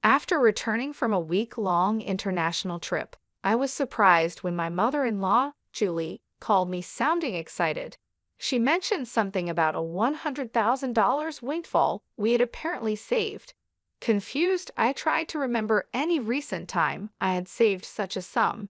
After returning from a week-long international trip, I was surprised when my mother-in-law, Julie, called me sounding excited. She mentioned something about a $100,000 windfall we had apparently saved. Confused, I tried to remember any recent time I had saved such a sum.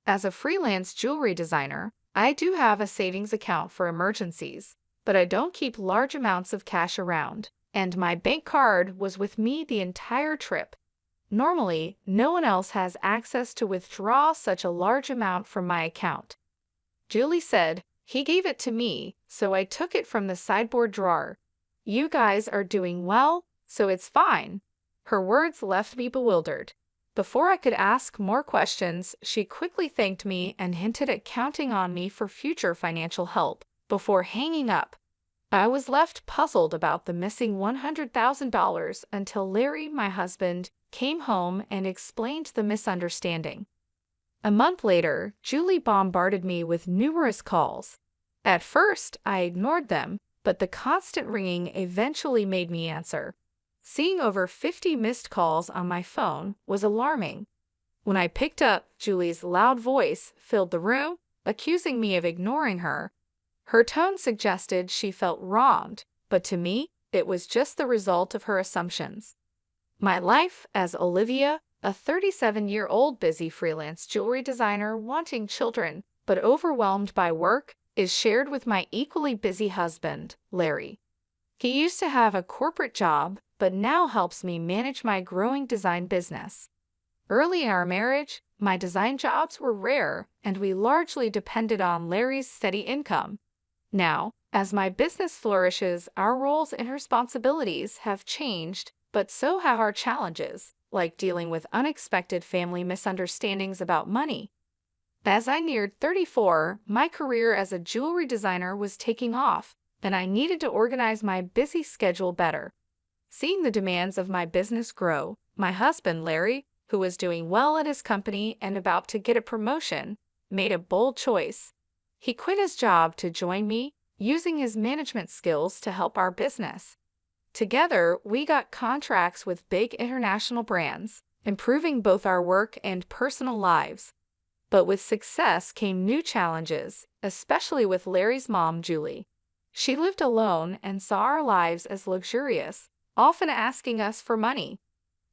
As a freelance jewelry designer, I do have a savings account for emergencies, but I don't keep large amounts of cash around, and my bank card was with me the entire trip. Normally, no one else has access to withdraw such a large amount from my account. Julie said, "He gave it to me, so I took it from the sideboard drawer. You guys are doing well, so it's fine." Her words left me bewildered. Before I could ask more questions, she quickly thanked me and hinted at counting on me for future financial help before hanging up. I was left puzzled about the missing $100,000 until Larry, my husband, came home and explained the misunderstanding. A month later, Julie bombarded me with numerous calls. At first, I ignored them, but the constant ringing eventually made me answer. Seeing over 50 missed calls on my phone was alarming. When I picked up, Julie's loud voice filled the room, accusing me of ignoring her. Her tone suggested she felt wronged, but to me, it was just the result of her assumptions. My life as Olivia, a 37-year-old busy freelance jewelry designer wanting children but overwhelmed by work, is shared with my equally busy husband, Larry. He used to have a corporate job, but now helps me manage my growing design business. Early in our marriage, my design jobs were rare, and we largely depended on Larry's steady income. Now, as my business flourishes, our roles and responsibilities have changed, but so have our challenges, like dealing with unexpected family misunderstandings about money. As I neared 34, my career as a jewelry designer was taking off, and I needed to organize my busy schedule better. Seeing the demands of my business grow, my husband, Larry, who was doing well at his company and about to get a promotion, made a bold choice. He quit his job to join me, using his management skills to help our business. Together, we got contracts with big international brands, improving both our work and personal lives. But with success came new challenges, especially with Larry's mom, Julie. She lived alone and saw our lives as luxurious, often asking us for money.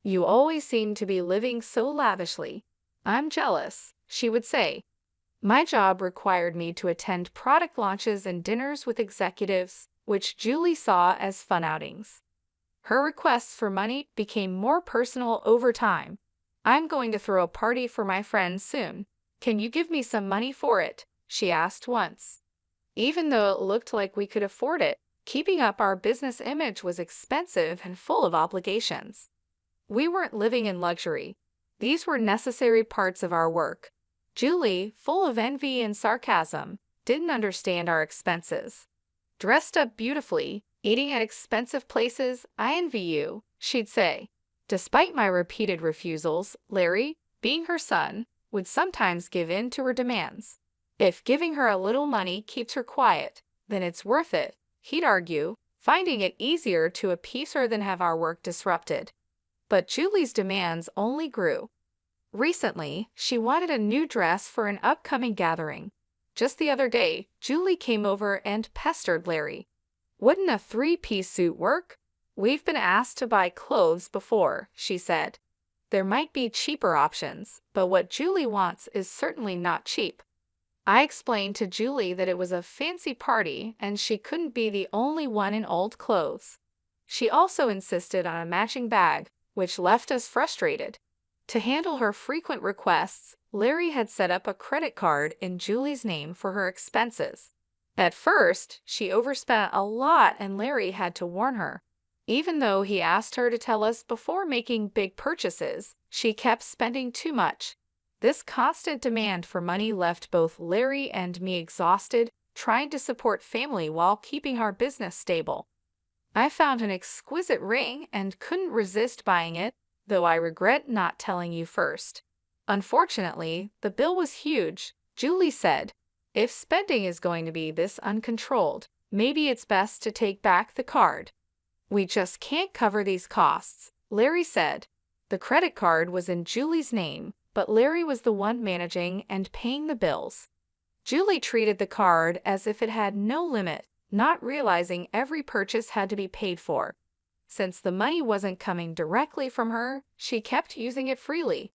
"You always seem to be living so lavishly. I'm jealous," she would say. My job required me to attend product launches and dinners with executives, which Julie saw as fun outings. Her requests for money became more personal over time. "I'm going to throw a party for my friends soon. Can you give me some money for it?" she asked once. Even though it looked like we could afford it, keeping up our business image was expensive and full of obligations. We weren't living in luxury. These were necessary parts of our work. Julie, full of envy and sarcasm, didn't understand our expenses. "Dressed up beautifully, eating at expensive places, I envy you," she'd say. Despite my repeated refusals, Larry, being her son, would sometimes give in to her demands. If giving her a little money keeps her quiet, then it's worth it, he'd argue, finding it easier to appease her than have our work disrupted. But Julie's demands only grew. Recently, she wanted a new dress for an upcoming gathering. Just the other day, Julie came over and pestered Larry. "Wouldn't a three-piece suit work? We've been asked to buy clothes before," she said. There might be cheaper options, but what Julie wants is certainly not cheap. I explained to Julie that it was a fancy party and she couldn't be the only one in old clothes. She also insisted on a matching bag, which left us frustrated. To handle her frequent requests, Larry had set up a credit card in Julie's name for her expenses. At first, she overspent a lot and Larry had to warn her. Even though he asked her to tell us before making big purchases, she kept spending too much. This constant demand for money left both Larry and me exhausted, trying to support family while keeping our business stable. I found an exquisite ring and couldn't resist buying it, though I regret not telling you first. Unfortunately, the bill was huge. Julie said, "If spending is going to be this uncontrolled, maybe it's best to take back the card." "We just can't cover these costs," Larry said. The credit card was in Julie's name, but Larry was the one managing and paying the bills. Julie treated the card as if it had no limit, not realizing every purchase had to be paid for. Since the money wasn't coming directly from her, she kept using it freely.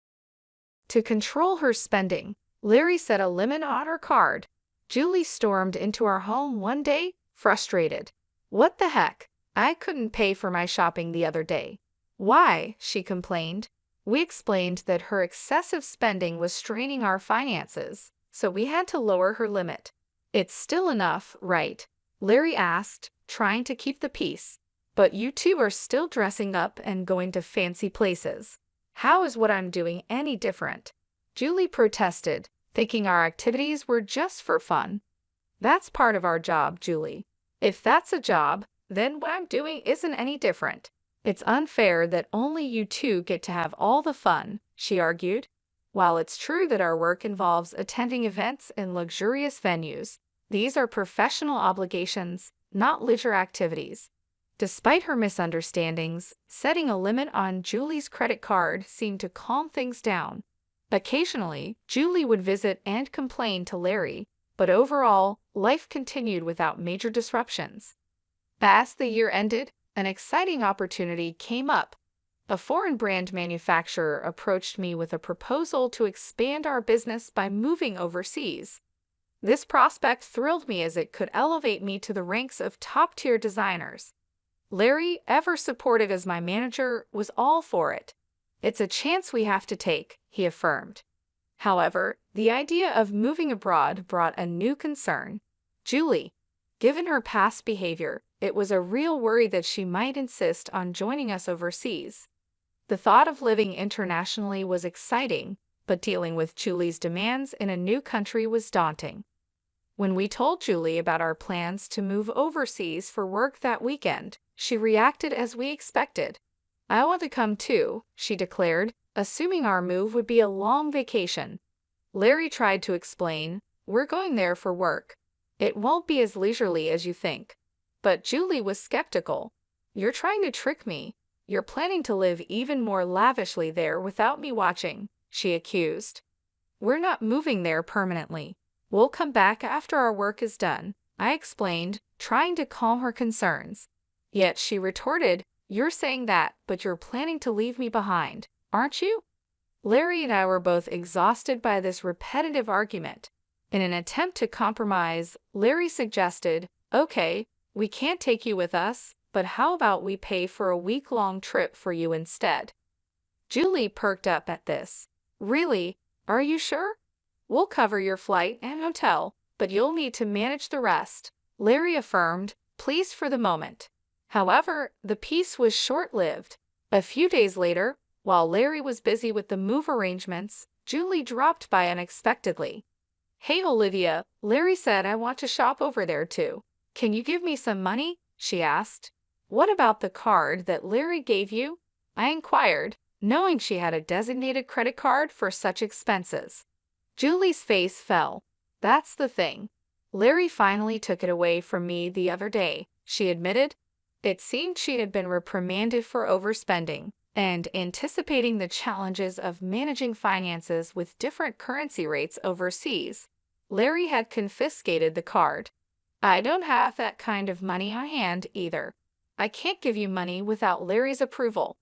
To control her spending, Larry set a limit on her card. Julie stormed into our home one day, frustrated. "What the heck? I couldn't pay for my shopping the other day." "Why?" she complained. We explained that her excessive spending was straining our finances, so we had to lower her limit. "It's still enough, right?" Larry asked, trying to keep the peace. "But you two are still dressing up and going to fancy places. How is what I'm doing any different?" Julie protested, thinking our activities were just for fun. "That's part of our job, Julie. If that's a job, then what I'm doing isn't any different. It's unfair that only you two get to have all the fun," she argued. "While it's true that our work involves attending events in luxurious venues, these are professional obligations, not leisure activities." Despite her misunderstandings, setting a limit on Julie's credit card seemed to calm things down. Occasionally, Julie would visit and complain to Larry, but overall, life continued without major disruptions. As the year ended, an exciting opportunity came up. A foreign brand manufacturer approached me with a proposal to expand our business by moving overseas. This prospect thrilled me as it could elevate me to the ranks of top-tier designers. Larry, ever supported as my manager, was all for it. "It's a chance we have to take," he affirmed. However, the idea of moving abroad brought a new concern. Julie. Given her past behavior, it was a real worry that she might insist on joining us overseas. The thought of living internationally was exciting, but dealing with Julie's demands in a new country was daunting. When we told Julie about our plans to move overseas for work that weekend, she reacted as we expected. "I want to come too," she declared, assuming our move would be a long vacation. Larry tried to explain, "We're going there for work. It won't be as leisurely as you think." But Julie was skeptical. "You're trying to trick me. You're planning to live even more lavishly there without me watching," she accused. "We're not moving there permanently. We'll come back after our work is done," I explained, trying to calm her concerns. Yet she retorted, "You're saying that, but you're planning to leave me behind, aren't you?" Larry and I were both exhausted by this repetitive argument. In an attempt to compromise, Larry suggested, "Okay, we can't take you with us, but how about we pay for a week-long trip for you instead?" Julie perked up at this. "Really? Are you sure? We'll cover your flight and hotel, but you'll need to manage the rest," Larry affirmed, pleased for the moment. However, the peace was short-lived. A few days later, while Larry was busy with the move arrangements, Julie dropped by unexpectedly. "Hey Olivia, Larry said I want to shop over there too. Can you give me some money?" she asked. "What about the card that Larry gave you?" I inquired, knowing she had a designated credit card for such expenses. Julie's face fell. "That's the thing. Larry finally took it away from me the other day," she admitted. It seemed she had been reprimanded for overspending, and anticipating the challenges of managing finances with different currency rates overseas, Larry had confiscated the card. "I don't have that kind of money on hand either. I can't give you money without Larry's approval."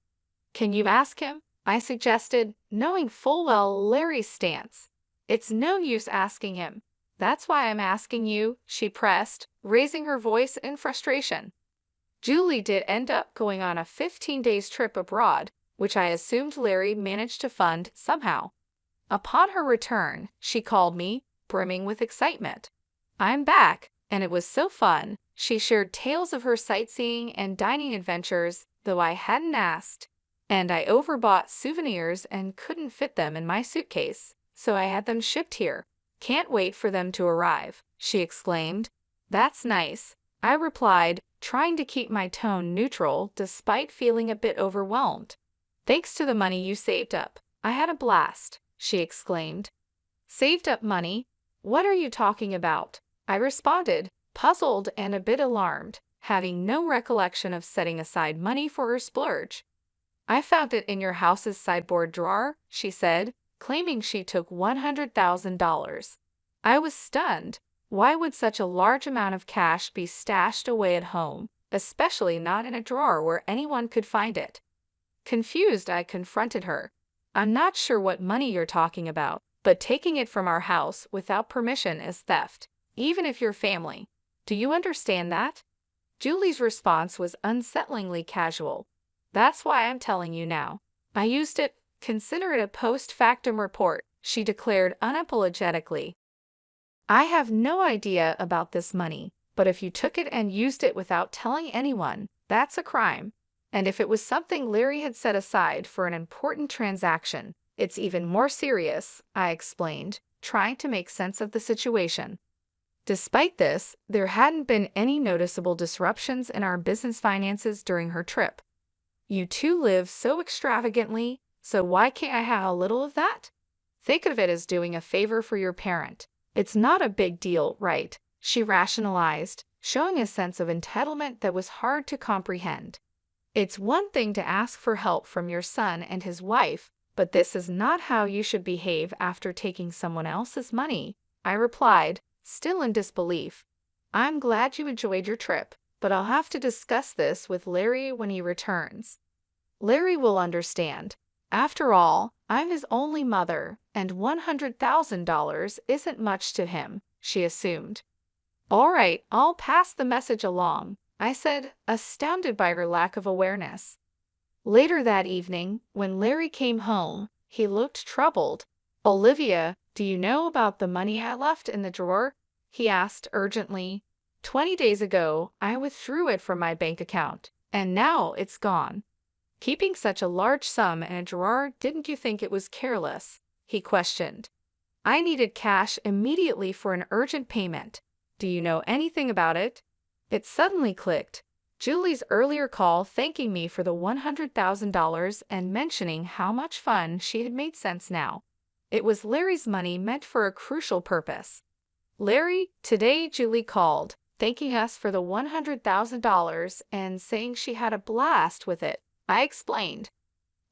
"Can you ask him?" I suggested, knowing full well Larry's stance. "It's no use asking him. That's why I'm asking you," she pressed, raising her voice in frustration. Julie did end up going on a 15 days trip abroad, which I assumed Larry managed to fund somehow. Upon her return, she called me, brimming with excitement. "I'm back, and it was so fun." She shared tales of her sightseeing and dining adventures, though I hadn't asked. "And I overbought souvenirs and couldn't fit them in my suitcase, so I had them shipped here. Can't wait for them to arrive," she exclaimed. "That's nice," I replied, trying to keep my tone neutral despite feeling a bit overwhelmed. "Thanks to the money you saved up, I had a blast," she exclaimed. "Saved up money? What are you talking about?" I responded, puzzled and a bit alarmed, having no recollection of setting aside money for her splurge. I found it in your house's sideboard drawer, she said, claiming she took $100,000. I was stunned. Why would such a large amount of cash be stashed away at home, especially not in a drawer where anyone could find it? Confused, I confronted her. I'm not sure what money you're talking about, but taking it from our house without permission is theft, even if you're family. Do you understand that? Julie's response was unsettlingly casual. That's why I'm telling you now. I used it. Consider it a post-factum report, she declared unapologetically. I have no idea about this money, but if you took it and used it without telling anyone, that's a crime. And if it was something Larry had set aside for an important transaction, it's even more serious, I explained, trying to make sense of the situation. Despite this, there hadn't been any noticeable disruptions in our business finances during her trip. You two live so extravagantly, so why can't I have a little of that? Think of it as doing a favor for your parent. It's not a big deal, right? She rationalized, showing a sense of entitlement that was hard to comprehend. It's one thing to ask for help from your son and his wife, but this is not how you should behave after taking someone else's money, I replied, still in disbelief. I'm glad you enjoyed your trip, but I'll have to discuss this with Larry when he returns. Larry will understand. After all, I'm his only mother, and $100,000 isn't much to him, she assumed. All right, I'll pass the message along, I said, astounded by her lack of awareness. Later that evening, when Larry came home, he looked troubled. Olivia, do you know about the money I left in the drawer? He asked urgently. 20 days ago, I withdrew it from my bank account, and now it's gone. Keeping such a large sum in a drawer, didn't you think it was careless? He questioned. I needed cash immediately for an urgent payment. Do you know anything about it? It suddenly clicked. Julie's earlier call thanking me for the $100,000 and mentioning how much fun she had made sense now. It was Larry's money meant for a crucial purpose. Larry, today Julie called, thanking us for the $100,000 and saying she had a blast with it, I explained.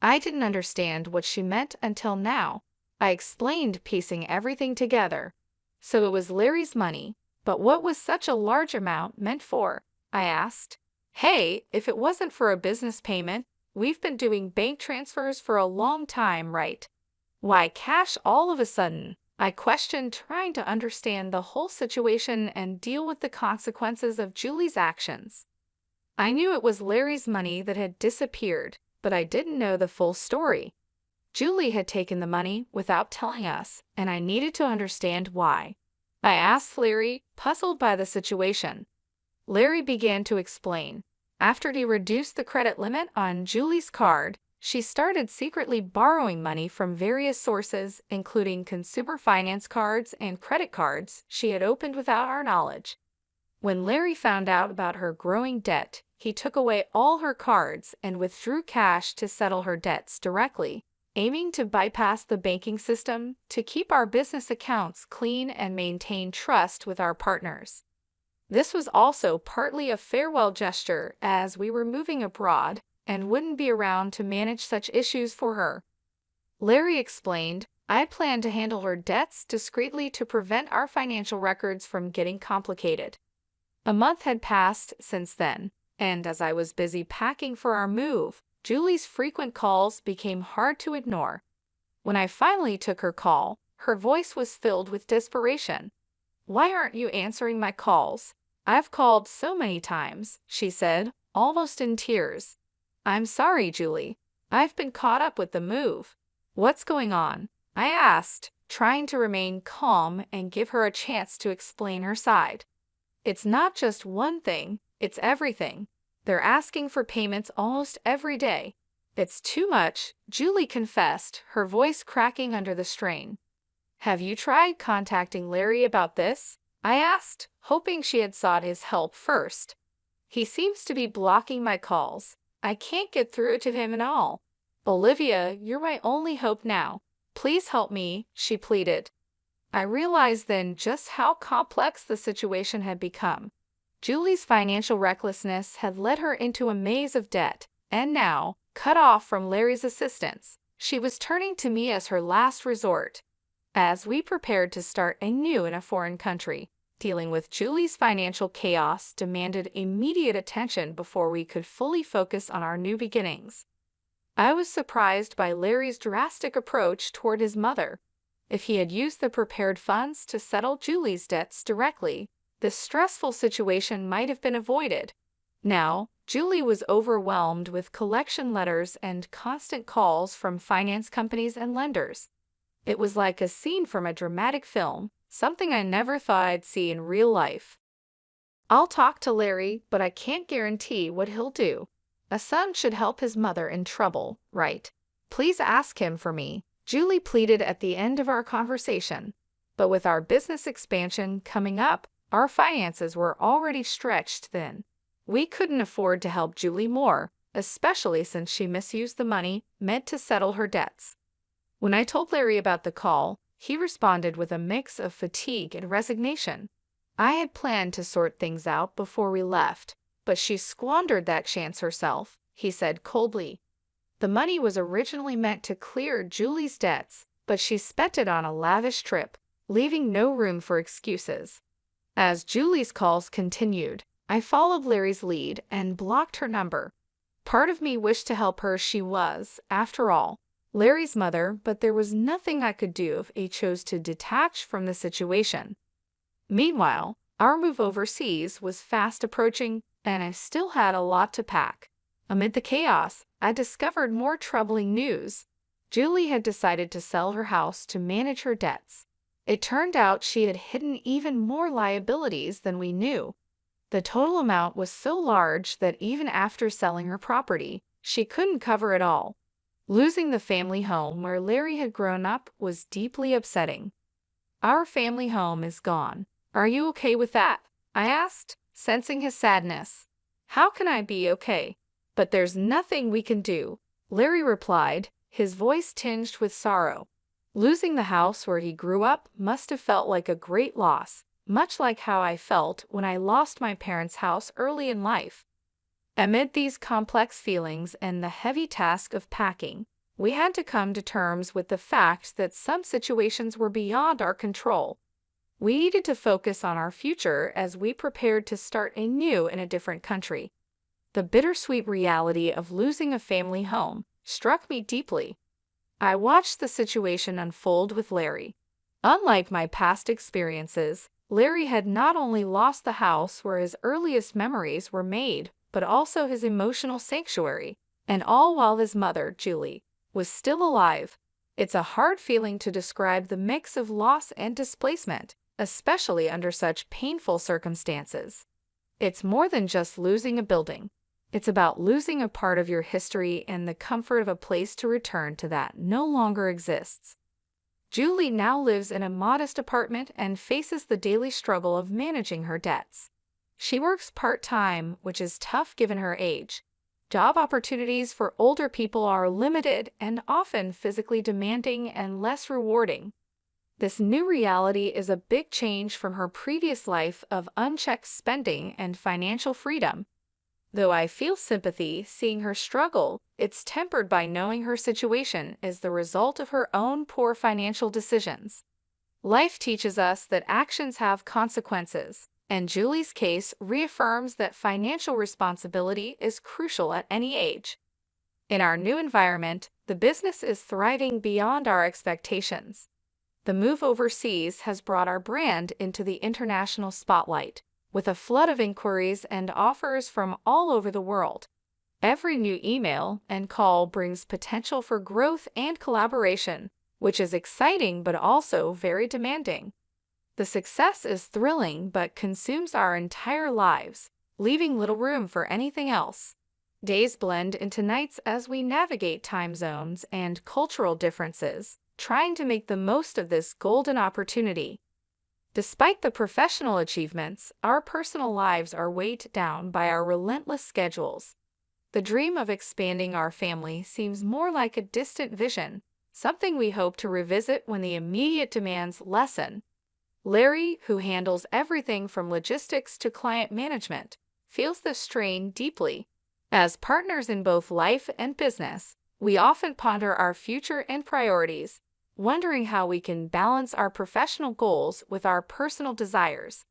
I didn't understand what she meant until now. I explained, piecing everything together. So it was Larry's money, but what was such a large amount meant for? I asked. Hey, if it wasn't for a business payment, we've been doing bank transfers for a long time, right? Why cash all of a sudden? I questioned, trying to understand the whole situation and deal with the consequences of Julie's actions. I knew it was Larry's money that had disappeared, but I didn't know the full story. Julie had taken the money without telling us, and I needed to understand why. I asked Larry, puzzled by the situation. Larry began to explain. After he reduced the credit limit on Julie's card, she started secretly borrowing money from various sources, including consumer finance cards and credit cards she had opened without our knowledge. When Larry found out about her growing debt, he took away all her cards and withdrew cash to settle her debts directly, aiming to bypass the banking system to keep our business accounts clean and maintain trust with our partners. This was also partly a farewell gesture, as we were moving abroad and wouldn't be around to manage such issues for her. Larry explained, I planned to handle her debts discreetly to prevent our financial records from getting complicated. A month had passed since then, and as I was busy packing for our move, Julie's frequent calls became hard to ignore. When I finally took her call, her voice was filled with desperation. Why aren't you answering my calls? I've called so many times, she said, almost in tears. I'm sorry, Julie. I've been caught up with the move. What's going on? I asked, trying to remain calm and give her a chance to explain her side. It's not just one thing, it's everything. They're asking for payments almost every day. It's too much, Julie confessed, her voice cracking under the strain. Have you tried contacting Larry about this? I asked, hoping she had sought his help first. He seems to be blocking my calls. I can't get through to him at all. Olivia, you're my only hope now. Please help me, she pleaded. I realized then just how complex the situation had become. Julie's financial recklessness had led her into a maze of debt, and now, cut off from Larry's assistance. She was turning to me as her last resort. As we prepared to start anew in a foreign country, dealing with Julie's financial chaos demanded immediate attention before we could fully focus on our new beginnings. I was surprised by Larry's drastic approach toward his mother. If he had used the prepared funds to settle Julie's debts directly, this stressful situation might have been avoided. Now, Julie was overwhelmed with collection letters and constant calls from finance companies and lenders. It was like a scene from a dramatic film, something I never thought I'd see in real life. I'll talk to Larry, but I can't guarantee what he'll do. A son should help his mother in trouble, right? Please ask him for me, Julie pleaded at the end of our conversation. But with our business expansion coming up, our finances were already stretched thin. We couldn't afford to help Julie more, especially since she misused the money meant to settle her debts. When I told Larry about the call, he responded with a mix of fatigue and resignation. I had planned to sort things out before we left, but she squandered that chance herself, he said coldly. The money was originally meant to clear Julie's debts, but she spent it on a lavish trip, leaving no room for excuses. As Julie's calls continued, I followed Larry's lead and blocked her number. Part of me wished to help her. She was, after all, Larry's mother, but there was nothing I could do if he chose to detach from the situation. Meanwhile, our move overseas was fast approaching, and I still had a lot to pack. Amid the chaos, I discovered more troubling news. Julie had decided to sell her house to manage her debts. It turned out she had hidden even more liabilities than we knew. The total amount was so large that even after selling her property, she couldn't cover it all. Losing the family home where Larry had grown up was deeply upsetting. Our family home is gone. Are you okay with that? I asked, sensing his sadness. How can I be okay? But there's nothing we can do, Larry replied, his voice tinged with sorrow. Losing the house where he grew up must have felt like a great loss, much like how I felt when I lost my parents' house early in life. Amid these complex feelings and the heavy task of packing, we had to come to terms with the fact that some situations were beyond our control. We needed to focus on our future as we prepared to start anew in a different country. The bittersweet reality of losing a family home struck me deeply. I watched the situation unfold with Larry. Unlike my past experiences, Larry had not only lost the house where his earliest memories were made, but also his emotional sanctuary, and all while his mother, Julie, was still alive. It's a hard feeling to describe the mix of loss and displacement, especially under such painful circumstances. It's more than just losing a building. It's about losing a part of your history and the comfort of a place to return to that no longer exists. Julie now lives in a modest apartment and faces the daily struggle of managing her debts. She works part-time, which is tough given her age. Job opportunities for older people are limited and often physically demanding and less rewarding. This new reality is a big change from her previous life of unchecked spending and financial freedom. Though I feel sympathy seeing her struggle, it's tempered by knowing her situation is the result of her own poor financial decisions. Life teaches us that actions have consequences, and Julie's case reaffirms that financial responsibility is crucial at any age. In our new environment, the business is thriving beyond our expectations. The move overseas has brought our brand into the international spotlight, with a flood of inquiries and offers from all over the world. Every new email and call brings potential for growth and collaboration, which is exciting but also very demanding. The success is thrilling but consumes our entire lives, leaving little room for anything else. Days blend into nights as we navigate time zones and cultural differences, trying to make the most of this golden opportunity. Despite the professional achievements, our personal lives are weighed down by our relentless schedules. The dream of expanding our family seems more like a distant vision, something we hope to revisit when the immediate demands lessen. Larry, who handles everything from logistics to client management, feels the strain deeply. As partners in both life and business, we often ponder our future and priorities, wondering how we can balance our professional goals with our personal desires.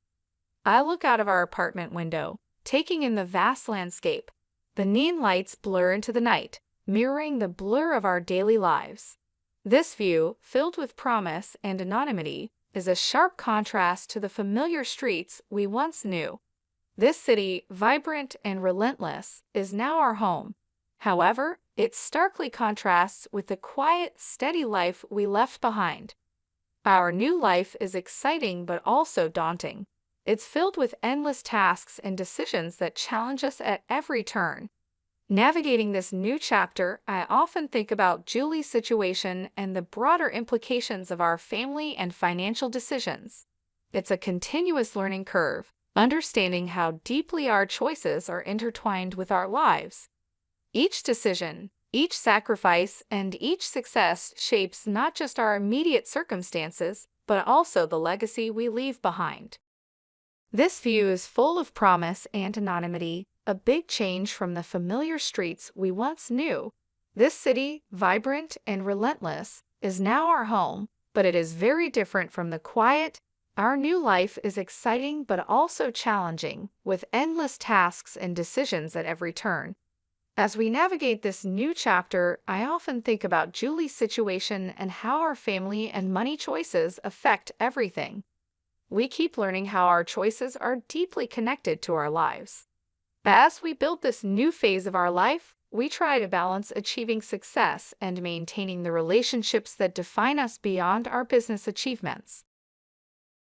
I look out of our apartment window, taking in the vast landscape. The neon lights blur into the night, mirroring the blur of our daily lives. This view, filled with promise and anonymity, is a sharp contrast to the familiar streets we once knew. This city, vibrant and relentless, is now our home. However, it starkly contrasts with the quiet, steady life we left behind. Our new life is exciting but also daunting. It's filled with endless tasks and decisions that challenge us at every turn. Navigating this new chapter, I often think about Julie's situation and the broader implications of our family and financial decisions. It's a continuous learning curve, understanding how deeply our choices are intertwined with our lives. Each decision, each sacrifice, and each success shapes not just our immediate circumstances, but also the legacy we leave behind. This view is full of promise and anonymity, a big change from the familiar streets we once knew. This city, vibrant and relentless, is now our home, but it is very different from the quiet. Our new life is exciting but also challenging, with endless tasks and decisions at every turn. As we navigate this new chapter, I often think about Julie's situation and how our family and money choices affect everything. We keep learning how our choices are deeply connected to our lives. As we build this new phase of our life, we try to balance achieving success and maintaining the relationships that define us beyond our business achievements.